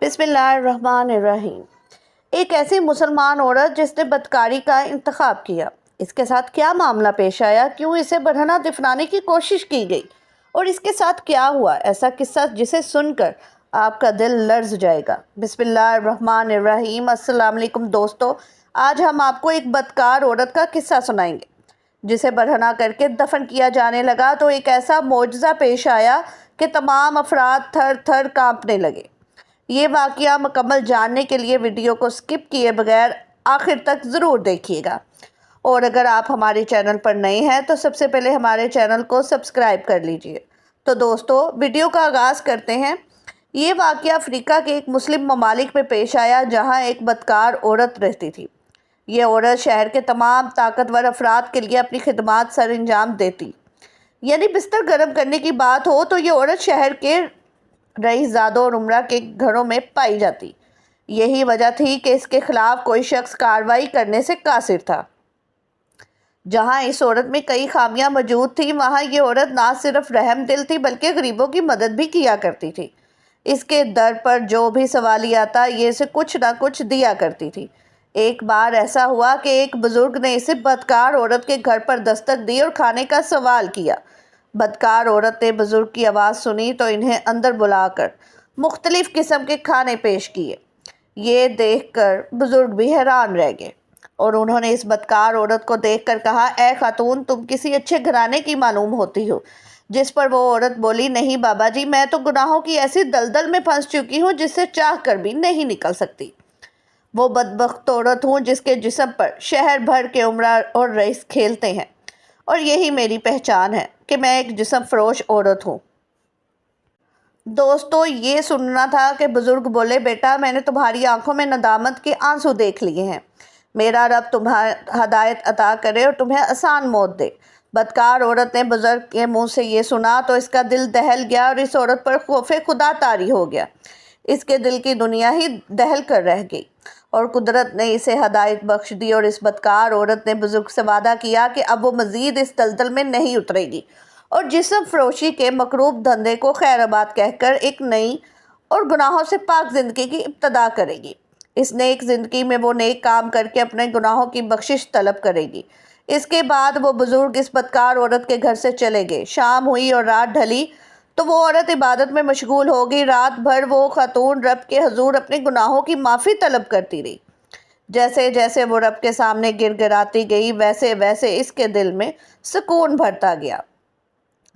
बिस्मिल्लाहिर्रहमानिर्रहीम। एक ऐसी मुसलमान औरत जिसने बदकारी का इंतखाब किया, इसके साथ क्या मामला पेश आया, क्यों इसे बढ़ाना दफनाने की कोशिश की गई और इसके साथ क्या हुआ, ऐसा किस्सा जिसे सुनकर आपका दिल लर्ज जाएगा। बिस्मिल्लाहिर्रहमानिर्रहीम। अस्सलाम वालेकुम दोस्तों, आज हम आपको एक बदकार औरत का किस्सा सुनाएंगे जिसे बढ़ना करके दफन किया जाने लगा तो एक ऐसा मौजज़ा पेश आया कि तमाम अफराद थर थर कांपने लगे। ये वाक़या मुकम्मल जानने के लिए वीडियो को स्किप किए बगैर आखिर तक ज़रूर देखिएगा। और अगर आप हमारे चैनल पर नए हैं तो सबसे पहले हमारे चैनल को सब्सक्राइब कर लीजिए। तो दोस्तों, वीडियो का आगाज़ करते हैं। ये वाक़या अफ्रीका के एक मुस्लिम ममालिक में पेश आया जहाँ एक बदकार औरत रहती थी। ये औरत शहर के तमाम ताकतवर अफराद के लिए अपनी खिदमात सर अंजाम देती। यानी बिस्तर गर्म करने की बात हो तो ये औरत शहर के रईसज़ादों और उमरा के घरों में पाई जाती। यही वजह थी कि इसके खिलाफ कोई शख्स कार्रवाई करने से कासिर था। जहां इस औरत में कई खामियां मौजूद थी, वहां ये औरत ना सिर्फ रहम दिल थी बल्कि गरीबों की मदद भी किया करती थी। इसके दर पर जो भी सवाली आता ये इसे कुछ ना कुछ दिया करती थी। एक बार ऐसा हुआ कि एक बुजुर्ग ने इसे बदकार औरत के घर पर दस्तक दी और खाने का सवाल किया। बदकार औरत ने बुजुर्ग की आवाज़ सुनी तो इन्हें अंदर बुलाकर मुख्तलिफ किस्म के खाने पेश किए। ये देखकर बुजुर्ग भी हैरान रह गए और उन्होंने इस बदकार औरत को देखकर कहा, ए खातून, तुम किसी अच्छे घराने की मालूम होती हो। जिस पर वो औरत बोली, नहीं बाबा जी, मैं तो गुनाहों की ऐसी दलदल में फंस चुकी हूँ जिससे चाह कर भी नहीं निकल सकती। वो बदबख्त औरत हूँ जिसके जिस्म पर शहर भर के उमरा और रईस खेलते हैं और यही मेरी पहचान है कि मैं एक जिस्म फरोश औरत हूँ। दोस्तों, ये सुनना था कि बुजुर्ग बोले, बेटा, मैंने तुम्हारी आंखों में नदामत के आंसू देख लिए हैं। मेरा रब तुम्हें हदायत अता करे और तुम्हें आसान मौत दे। बदकार औरत ने बुजुर्ग के मुंह से ये सुना तो इसका दिल दहल गया और इस औरत पर खौफे खुदा तारी हो गया। इसके दिल की दुनिया ही दहल कर रह गई और कुदरत ने इसे हदायत बख्श दी। और इस बदकार औरत ने बुजुर्ग से वादा किया कि अब वो मज़ीद इस दलदल में नहीं उतरेगी और जिस्म फरोशी के मकरूब धंधे को खैराबाद कहकर एक नई और गुनाहों से पाक ज़िंदगी की इब्तदा करेगी। इस नेक ज़िंदगी में वो नेक काम करके अपने गुनाहों की बख्शिश तलब करेगी। इसके बाद वो बुज़ुर्ग इस बदकार औरत के घर से चले गए। शाम हुई और रात ढली तो वो औरत इबादत में मशगूल हो गई। रात भर वो खातून रब के हजूर अपने गुनाहों की माफ़ी तलब करती रही। जैसे जैसे वो रब के सामने गिड़गिड़ाती गई वैसे वैसे इसके दिल में सुकून भरता गया।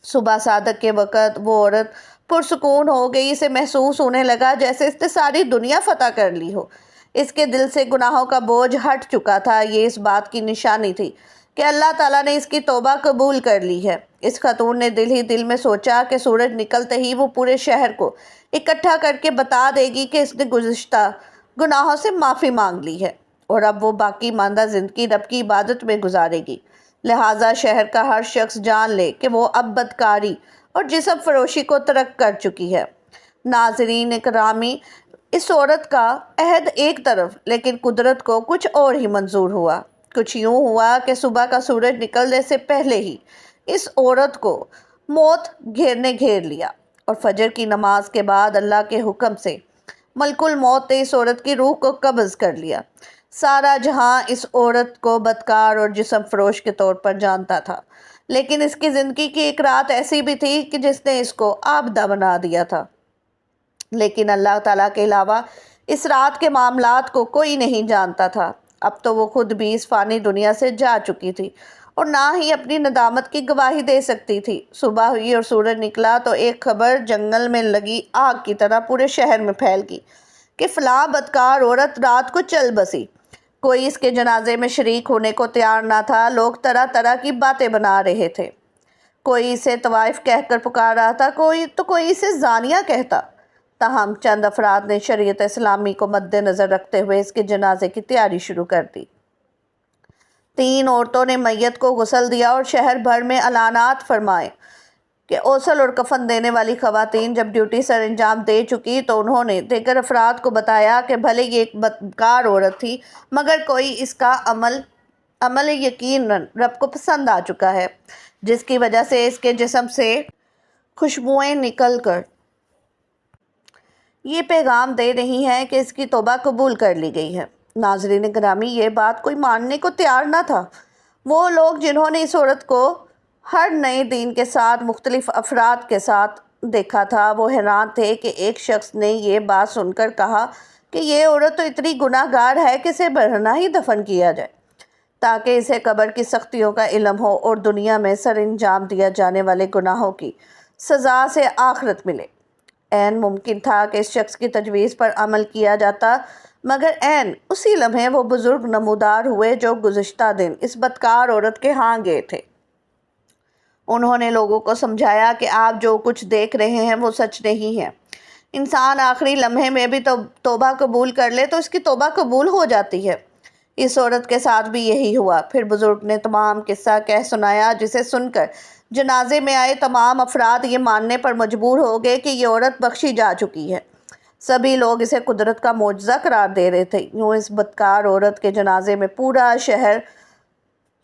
सुबह सादक के वक़्त वो औरत पुरसुकून हो गई। इसे महसूस होने लगा जैसे इसने सारी दुनिया फतह कर ली हो। इसके दिल से गुनाहों का बोझ हट चुका था। ये इस बात की निशानी थी कि अल्लाह ताला ने इसकी तौबा कबूल कर ली है। इस खातून ने दिल ही दिल में सोचा कि सूरज निकलते ही वो पूरे शहर को इकट्ठा करके बता देगी कि इसने गुज़िश्ता गुनाहों से माफ़ी मांग ली है और अब वो बाकी मांदा ज़िंदगी रब की इबादत में गुजारेगी। लिहाजा शहर का हर शख्स जान ले कि वो अब बदकारी और जिस्म फरोशी को तर्क कर चुकी है। नाज़रीन इकरामी, इस औरत का अहद एक तरफ, लेकिन कुदरत को कुछ और ही मंजूर हुआ। कुछ यूँ हुआ कि सुबह का सूरज निकलने से पहले ही इस औरत को मौत घेर लिया और फजर की नमाज के बाद अल्लाह के हुक्म से मलकुल मौत ने इस औरत की रूह को कब्ज़ कर लिया। सारा जहां इस औरत को बदकार और जिस्म फरोश के तौर पर जानता था, लेकिन इसकी ज़िंदगी की एक रात ऐसी भी थी कि जिसने इसको आबदा बना दिया था। लेकिन अल्लाह ताला के अलावा इस रात के मामलात को कोई नहीं जानता था। अब तो वो खुद भी इस फ़ानी दुनिया से जा चुकी थी और ना ही अपनी नदामत की गवाही दे सकती थी। सुबह हुई और सूरज निकला तो एक खबर जंगल में लगी आग की तरह पूरे शहर में फैल गई कि फ़लाँ बदकार औरत रात को चल बसी। कोई इसके जनाजे में शरीक होने को तैयार ना था। लोग तरह तरह की बातें बना रहे थे। कोई इसे तवाइफ कहकर पुकार रहा था, कोई इसे जानिया कहता। ताहम चंद अफराद ने शरीयत इस्लामी को मद्देनज़र रखते हुए इसके जनाजे की तैयारी शुरू कर दी। 3 औरतों ने मैयत को गुस्ल दिया और शहर भर में अलानात फरमाए कि ओसल और कफन देने वाली खवातीन जब ड्यूटी सर अंजाम दे चुकी तो उन्होंने दीगर अफराद को बताया कि भले ये एक बदकार औरत थी मगर कोई इसका अमल यकीनन रब को पसंद आ चुका है, जिसकी वजह से इसके जिस्म से खुशबुएं निकल कर یہ پیغام دے رہی ہیں کہ اس کی توبہ قبول کر لی گئی ہے۔ ناظرین گرامی، یہ بات کوئی ماننے کو تیار نہ تھا۔ وہ لوگ جنہوں نے اس عورت کو ہر نئے دین کے ساتھ مختلف افراد کے ساتھ دیکھا تھا، وہ حیران تھے کہ ایک شخص نے یہ بات سن کر کہا کہ یہ عورت تو اتنی گناہ گار ہے کہ اسے برہنہ ہی دفن کیا جائے تاکہ اسے قبر کی سختیوں کا علم ہو اور دنیا میں سر انجام دیا جانے والے گناہوں کی سزا سے آخرت ملے۔ عین ممکن تھا کہ اس شخص کی تجویز پر عمل کیا جاتا، مگر عین اسی لمحے وہ بزرگ نمودار ہوئے جو گزشتہ دن اس بدکار عورت کے ہاں گئے تھے۔ انہوں نے لوگوں کو سمجھایا کہ آپ جو کچھ دیکھ رہے ہیں وہ سچ نہیں ہے۔ انسان آخری لمحے میں بھی توبہ قبول کر لے تو اس کی توبہ قبول ہو جاتی ہے۔ اس عورت کے ساتھ بھی یہی ہوا۔ پھر بزرگ نے تمام قصہ کہہ سنایا، جسے سن کر جنازے میں آئے تمام افراد یہ ماننے پر مجبور ہو گئے کہ یہ عورت بخشی جا چکی ہے۔ سبھی لوگ اسے قدرت کا معجزہ قرار دے رہے تھے۔ یوں اس بدکار عورت کے جنازے میں پورا شہر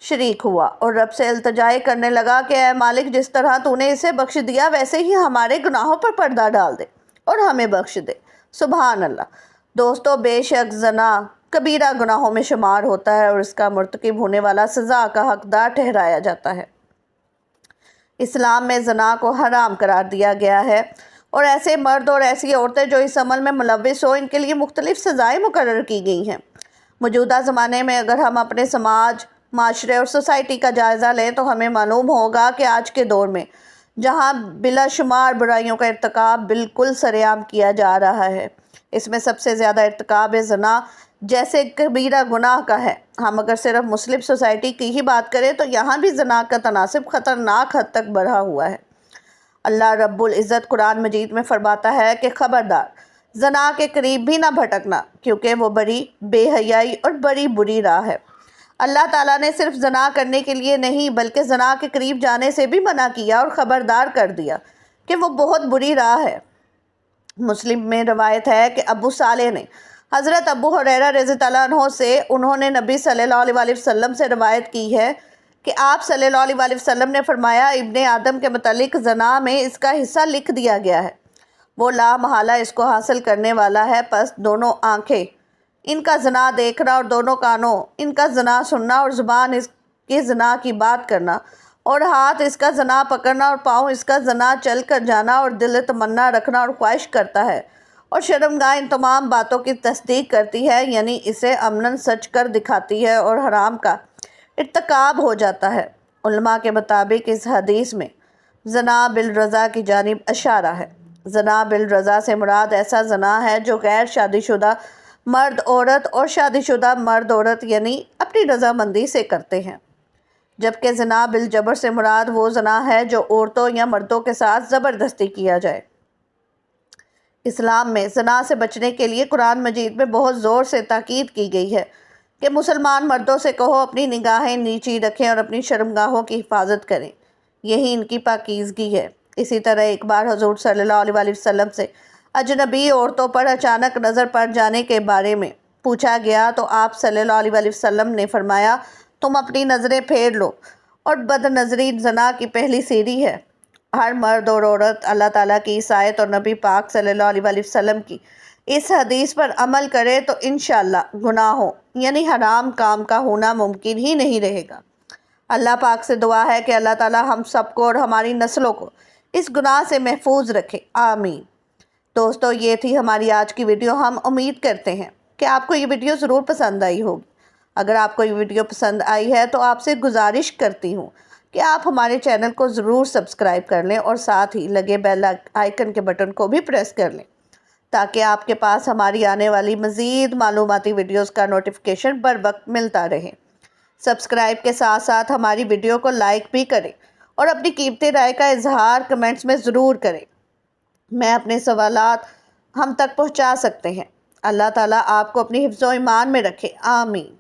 شریک ہوا اور رب سے التجائے کرنے لگا کہ اے مالک، جس طرح تو نے اسے بخش دیا ویسے ہی ہمارے گناہوں پر پردہ ڈال دے اور ہمیں بخش دے۔ سبحان اللہ۔ دوستو، بے شک زنا کبیرہ گناہوں میں شمار ہوتا ہے اور اس کا مرتکب ہونے والا سزا کا حقدار ٹھہرایا جاتا ہے۔ اسلام میں زنا کو حرام قرار دیا گیا ہے اور ایسے مرد اور ایسی عورتیں جو اس عمل میں ملوث ہو، ان کے لیے مختلف سزائیں مقرر کی گئی ہیں۔ موجودہ زمانے میں اگر ہم اپنے سماج، معاشرے اور سوسائٹی کا جائزہ لیں تو ہمیں معلوم ہوگا کہ آج کے دور میں جہاں بلا شمار برائیوں کا ارتکاب بالکل سر عام کیا جا رہا ہے، اس میں سب سے زیادہ ارتکاب زنا جیسے کبیرہ گناہ کا ہے۔ ہم اگر صرف مسلم سوسائٹی کی ہی بات کریں تو یہاں بھی زنا کا تناسب خطرناک حد تک بڑھا ہوا ہے۔ اللہ رب العزت قرآن مجید میں فرماتا ہے کہ خبردار، زنا کے قریب بھی نہ بھٹکنا، کیونکہ وہ بڑی بے حیائی اور بڑی بری راہ ہے۔ اللہ تعالیٰ نے صرف زنا کرنے کے لیے نہیں بلکہ زنا کے قریب جانے سے بھی منع کیا اور خبردار کر دیا کہ وہ بہت بری راہ ہے۔ مسلم میں روایت ہے کہ ابو صالح نے حضرت ابو ہریرہ رضی اللہ عنہ سے، انہوں نے نبی صلی اللہ علیہ وسلم سے روایت کی ہے کہ آپ صلی اللہ علیہ وسلم نے فرمایا، ابن آدم کے متعلق زنا میں اس کا حصہ لکھ دیا گیا ہے، وہ لا محالہ اس کو حاصل کرنے والا ہے، پس دونوں آنکھیں ان کا زنا دیکھنا اور دونوں کانوں ان کا زنا سننا اور زبان اس کے زنا کی بات کرنا اور ہاتھ اس کا زنا پکڑنا اور پاؤں اس کا زنا چل کر جانا اور دل تمنا رکھنا اور خواہش کرتا ہے اور شرمگاہ ان تمام باتوں کی تصدیق کرتی ہے، یعنی اسے عملاً سچ کر دکھاتی ہے اور حرام کا ارتکاب ہو جاتا ہے۔ علماء کے مطابق اس حدیث میں زنا بالرضا کی جانب اشارہ ہے۔ زنا بالرضا سے مراد ایسا زنا ہے جو غیر شادی شدہ مرد عورت اور شادی شدہ مرد عورت یعنی اپنی رضامندی سے کرتے ہیں، جبکہ زنا بالجبر سے مراد وہ زنا ہے جو عورتوں یا مردوں کے ساتھ زبردستی کیا جائے۔ اسلام میں زنا سے بچنے کے لیے قرآن مجید میں بہت زور سے تاکید کی گئی ہے کہ مسلمان مردوں سے کہو اپنی نگاہیں نیچی رکھیں اور اپنی شرمگاہوں کی حفاظت کریں، یہی ان کی پاکیزگی ہے۔ اسی طرح ایک بار حضور صلی اللہ علیہ وسلم سے اجنبی عورتوں پر اچانک نظر پڑ جانے کے بارے میں پوچھا گیا تو آپ صلی اللہ علیہ وسلم نے فرمایا، تم اپنی نظریں پھیر لو، اور بد نظری زنا کی پہلی سیڑھی ہے۔ ہر مرد اور عورت اللہ تعالیٰ کی اس آیت اور نبی پاک صلی اللہ علیہ وسلم کی اس حدیث پر عمل کرے تو انشاءاللہ گناہوں یعنی حرام کام کا ہونا ممکن ہی نہیں رہے گا۔ اللہ پاک سے دعا ہے کہ اللہ تعالیٰ ہم سب کو اور ہماری نسلوں کو اس گناہ سے محفوظ رکھے، آمین۔ دوستو، یہ تھی ہماری آج کی ویڈیو۔ ہم امید کرتے ہیں کہ آپ کو یہ ویڈیو ضرور پسند آئی ہوگی۔ اگر آپ کو یہ ویڈیو پسند آئی ہے تو آپ سے گزارش کرتی ہوں کہ آپ ہمارے چینل کو ضرور سبسکرائب کر لیں اور ساتھ ہی لگے بیل آئیکن کے بٹن کو بھی پریس کر لیں تاکہ آپ کے پاس ہماری آنے والی مزید معلوماتی ویڈیوز کا نوٹیفیکیشن بر وقت ملتا رہے۔ سبسکرائب کے ساتھ ساتھ ہماری ویڈیو کو لائک بھی کریں اور اپنی قیمتی رائے کا اظہار کمنٹس میں ضرور کریں۔ میں اپنے سوالات ہم تک پہنچا سکتے ہیں۔ اللہ تعالیٰ آپ کو اپنی حفظ و ایمان میں رکھے، آمین۔